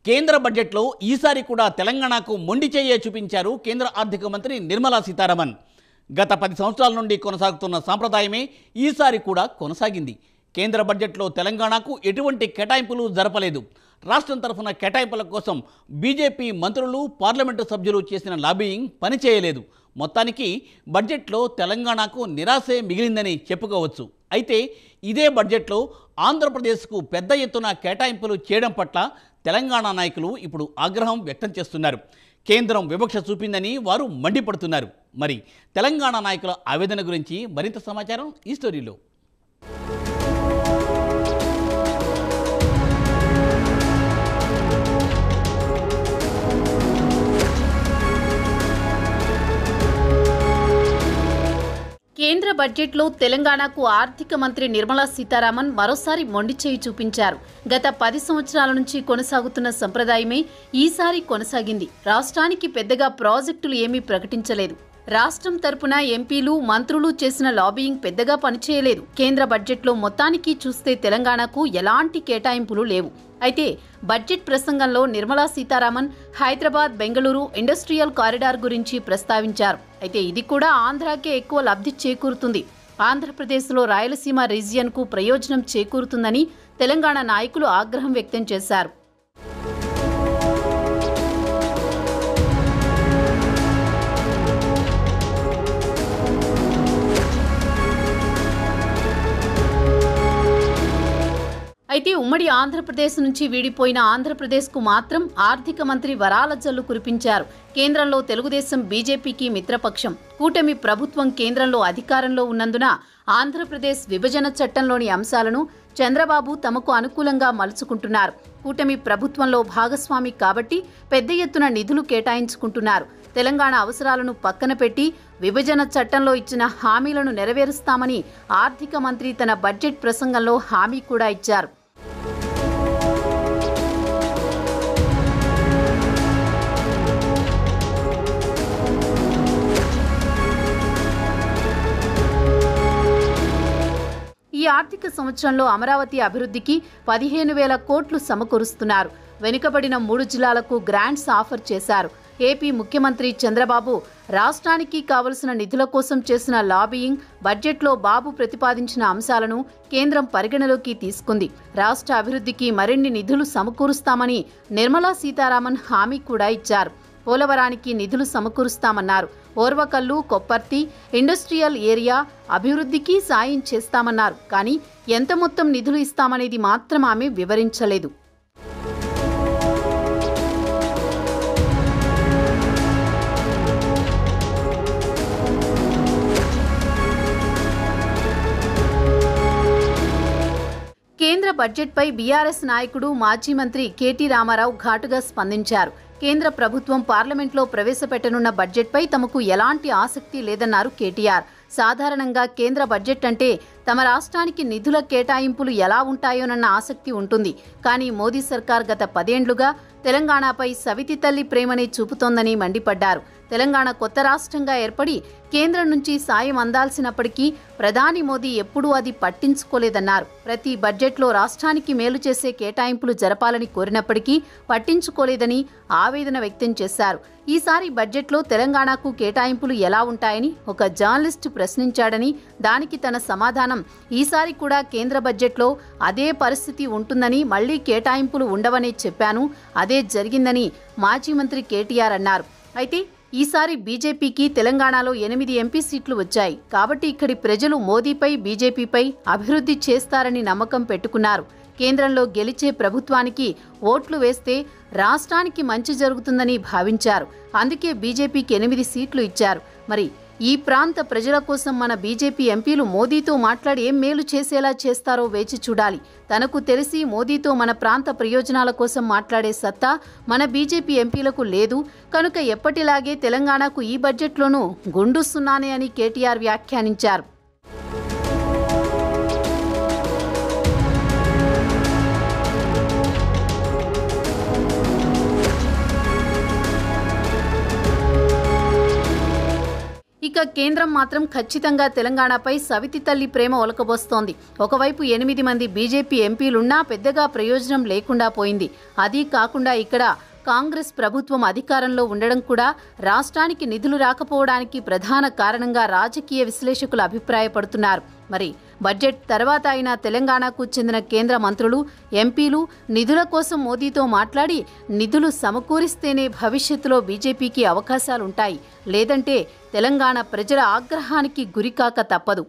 కేంద్ర బడ్జెట్లో ఈసారి కూడా తెలంగాణకు మొండి చెయ్యే చూపించారు కేంద్ర ఆర్థిక మంత్రి నిర్మలా సీతారామన్. గత 10 సంవత్సరాల నుండి కొనసాగుతున్న సాంప్రదాయమే ఈసారి కూడా కొనసాగింది. కేంద్ర బడ్జెట్లో తెలంగాణకు ఎటువంటి కేటాయింపులు జరపలేదు. రాష్ట్రం తరఫున కేటాయింపుల కోసం బీజేపీ మంత్రులు, పార్లమెంటు సభ్యులు చేసిన లాబియింగ్ పనిచేయలేదు. మొత్తానికి బడ్జెట్లో తెలంగాణకు నిరాశే మిగిలిందని చెప్పుకోవచ్చు. అయితే ఇదే బడ్జెట్లో ఆంధ్రప్రదేశ్కు పెద్ద ఎత్తున కేటాయింపులు చేయడం పట్ల తెలంగాణ నాయకులు ఇప్పుడు ఆగ్రహం వ్యక్తం చేస్తున్నారు. కేంద్రం వివక్ష చూపిందని వారు మండిపడుతున్నారు. మరి తెలంగాణ నాయకుల ఆవేదన గురించి మరింత సమాచారం ఈ స్టోరీలో. కేంద్ర బడ్జెట్లో తెలంగాణకు ఆర్థిక మంత్రి నిర్మలా సీతారామన్ మరోసారి మొండిచేయి చూపించారు. గత 10 సంవత్సరాల నుంచి కొనసాగుతున్న సంప్రదాయమే ఈసారి కొనసాగింది. రాష్ట్రానికి పెద్దగా ప్రాజెక్టులు ఏమీ ప్రకటించలేదు. రాష్ట్రం తరపున ఎంపీలు, మంత్రులు చేసిన లాబియింగ్ పెద్దగా పనిచేయలేదు. కేంద్ర బడ్జెట్లో మొత్తానికి చూస్తే తెలంగాణకు ఎలాంటి కేటాయింపులు లేవు. అయితే బడ్జెట్ ప్రసంగంలో నిర్మలా సీతారామన్ హైదరాబాద్, బెంగళూరు ఇండస్ట్రియల్ కారిడార్ గురించి ప్రస్తావించారు. అయితే ఇది కూడా ఆంధ్రాకే ఎక్కువ లబ్ధి చేకూరుతుంది. ఆంధ్రప్రదేశ్లో రాయలసీమ రీజియన్కు ప్రయోజనం చేకూరుతుందని తెలంగాణ నాయకులు ఆగ్రహం వ్యక్తం చేశారు. అయితే ఉమ్మడి ఆంధ్రప్రదేశ్ నుంచి వీడిపోయిన ఆంధ్రప్రదేశ్కు మాత్రం ఆర్థిక మంత్రి వరాల జల్లు కురిపించారు. కేంద్రంలో తెలుగుదేశం, బీజేపీకి మిత్రపక్షం. కూటమి ప్రభుత్వం కేంద్రంలో అధికారంలో ఉన్నందున ఆంధ్రప్రదేశ్ విభజన చట్టంలోని అంశాలను చంద్రబాబు తమకు అనుకూలంగా మలుచుకుంటున్నారు. కూటమి ప్రభుత్వంలో భాగస్వామి కాబట్టి పెద్ద ఎత్తున నిధులు కేటాయించుకుంటున్నారు. తెలంగాణ అవసరాలను పక్కన పెట్టి విభజన చట్టంలో ఇచ్చిన హామీలను నెరవేరుస్తామని ఆర్థిక మంత్రి తన బడ్జెట్ ప్రసంగంలో హామీ కూడా ఇచ్చారు. ఈ ఆర్థిక సంవత్సరంలో అమరావతి అభివృద్ధికి 15,000 కోట్లు సమకూరుస్తున్నారు. వెనుకబడిన 3 జిల్లాలకు గ్రాంట్స్ ఆఫర్ చేశారు. ఏపీ ముఖ్యమంత్రి చంద్రబాబు రాష్ట్రానికి కావలసిన నిధుల కోసం చేసిన లాబియింగ్ బడ్జెట్లో బాబు ప్రతిపాదించిన అంశాలను కేంద్రం పరిగణలోకి తీసుకుంది. రాష్ట్ర అభివృద్ధికి మరిన్ని నిధులు సమకూరుస్తామని నిర్మలా సీతారామన్ హామీ కూడా ఇచ్చారు. పోలవరానికి నిధులు సమకూరుస్తామన్నారు. ఓర్వకల్లు, కొప్పర్తి ఇండస్ట్రియల్ ఏరియా అభివృద్ధికి సాయం చేస్తామన్నారు. కానీ ఎంత మొత్తం నిధులు ఇస్తామనేది మాత్రం ఆమె వివరించలేదు. కేంద్ర బడ్జెట్పై బీఆర్ఎస్ నాయకుడు, మాజీ మంత్రి కేటీ రామారావు ఘాటుగా స్పందించారు. కేంద్ర ప్రభుత్వం పార్లమెంట్లో ప్రవేశపెట్టనున్న బడ్జెట్పై తమకు ఎలాంటి ఆసక్తి లేదన్నారు కేటీఆర్. సాధారణంగా కేంద్ర బడ్జెట్ అంటే తమ రాష్ట్రానికి నిధుల కేటాయింపులు ఎలా ఉంటాయోనన్న ఆసక్తి ఉంటుంది. కానీ మోదీ సర్కార్ గత 10 ఏళ్లుగా తెలంగాణపై సవితి తల్లి ప్రేమనే చూపుతోందని మండిపడ్డారు. తెలంగాణ కొత్త రాష్ట్రంగా ఏర్పడి కేంద్రం నుంచి సాయం అందాల్సినప్పటికీ ప్రధాని మోదీ ఎప్పుడూ అది పట్టించుకోలేదన్నారు. ప్రతి బడ్జెట్లో రాష్ట్రానికి మేలు చేసే కేటాయింపులు జరపాలని కోరినప్పటికీ పట్టించుకోలేదని ఆవేదన వ్యక్తం చేశారు. ఈసారి బడ్జెట్లో తెలంగాణకు కేటాయింపులు ఎలా ఉంటాయని ఒక జర్నలిస్టు ప్రశ్నించాడని, దానికి తన సమాధానం ఈసారి కూడా కేంద్ర బడ్జెట్లో అదే పరిస్థితి ఉంటుందని, మళ్లీ కేటాయింపులు ఉండవనే చెప్పాను. అదే జరిగిందని మాజీ మంత్రి కేటీఆర్ అన్నారు. అయితే ఈసారి బీజేపీకి తెలంగాణలో 8 ఎంపీ సీట్లు వచ్చాయి. కాబట్టి ఇక్కడి ప్రజలు మోదీపై, బీజేపీపై అభివృద్ధి చేస్తారని నమ్మకం పెట్టుకున్నారు. కేంద్రంలో గెలిచే ప్రభుత్వానికి ఓట్లు వేస్తే రాష్ట్రానికి మంచి జరుగుతుందని భావించారు. అందుకే బీజేపీకి 8 సీట్లు ఇచ్చారు. మరి ఈ ప్రాంత ప్రజల కోసం మన బీజేపీ ఎంపీలు మోదీతో మాట్లాడి ఏం మేలు చేసేలా చేస్తారో వేచి చూడాలి. తనకు తెలిసి మోదీతో మన ప్రాంత ప్రయోజనాల కోసం మాట్లాడే సత్తా మన బీజేపీ ఎంపీలకు లేదు. కనుక ఎప్పటిలాగే తెలంగాణకు ఈ బడ్జెట్లోనూ గుండు సున్నానే అని కేటీఆర్ వ్యాఖ్యానించారు. ఇక ఇక కేంద్రం మాత్రం ఖచ్చితంగా తెలంగాణపై సవితి తల్లి ప్రేమ ఒలకబోస్తోంది. ఒకవైపు 8 మంది బీజేపీ ఎంపీలున్నా పెద్దగా ప్రయోజనం లేకుండా పోయింది. అదీ కాకుండా ఇక్కడ కాంగ్రెస్ ప్రభుత్వం అధికారంలో ఉండడం కూడా రాష్ట్రానికి నిధులు రాకపోవడానికి ప్రధాన కారణంగా రాజకీయ విశ్లేషకులు అభిప్రాయపడుతున్నారు. మరి బడ్జెట్ తర్వాత అయినా తెలంగాణకు చెందిన కేంద్ర మంత్రులు, ఎంపీలు నిధుల కోసం మోదీతో మాట్లాడి నిధులు సమకూరిస్తేనే భవిష్యత్తులో బీజేపీకి అవకాశాలుంటాయి. లేదంటే తెలంగాణ ప్రజల ఆగ్రహానికి గురికాక తప్పదు.